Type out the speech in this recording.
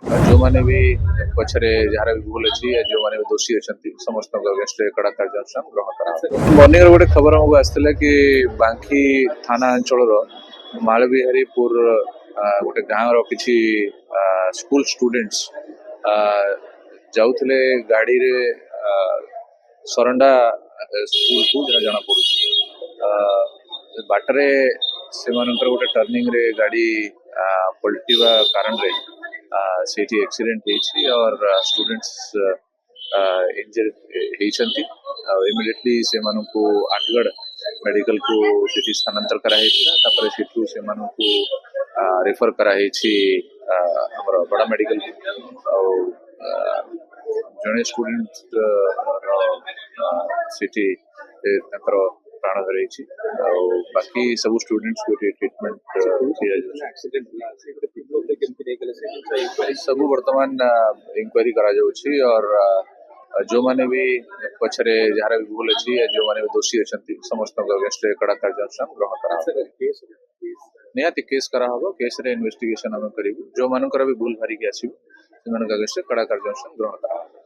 जो माने भी पछरे जहार भी भूल अच्छी जो माने भी दोषी अच्छा समस्त अगेंस्ट कड़ा कार्यानुष्ठान ग्रहण करा मॉर्निंग गोटे खबर हमको आसला कि बांकी थाना अंचल मालविहारीपुर गोटे गाँव किसी स्कूल स्टूडेंट्स जाऊले गाड़ी रे सरंडा स्कूल को जहाँ जना पड़ुଛି बाटरे से गोटे टर्निंग रे गाड़ी पलटिवा कारण रे सेठी एक्सीडेंट होइछि और स्टूडेंट्स इंजर होइछंती इमिडिएटली से मानको आठगढ़ मेडिकल को सेठी स्थानांतर करा हेतिला तापर सेठू से मानको रेफर करा हेछि हमर बड़ा मेडिकल जने स्टूडेंट सेठी ताकर प्राण हरैछि बाकी सब स्टूडेंट्स को ट्रीटमेंट सब वर्तमान इंक्वायरी करा जाउछि और जो माने भी पछरे जहार भी भूल अच्छी जो माने भी दोषी अच्छा समस्त अगेंस्ट कड़ा कार्यानुष्ठान ग्रहण करा निहाती केस करा हबो केस रे इन्वेस्टिगेशन हम करिबु जो मानकर भी भूल भारी के आसीबो सेमान अगेंस्ट कड़ा कार्यानुष्ठान ग्रहण करा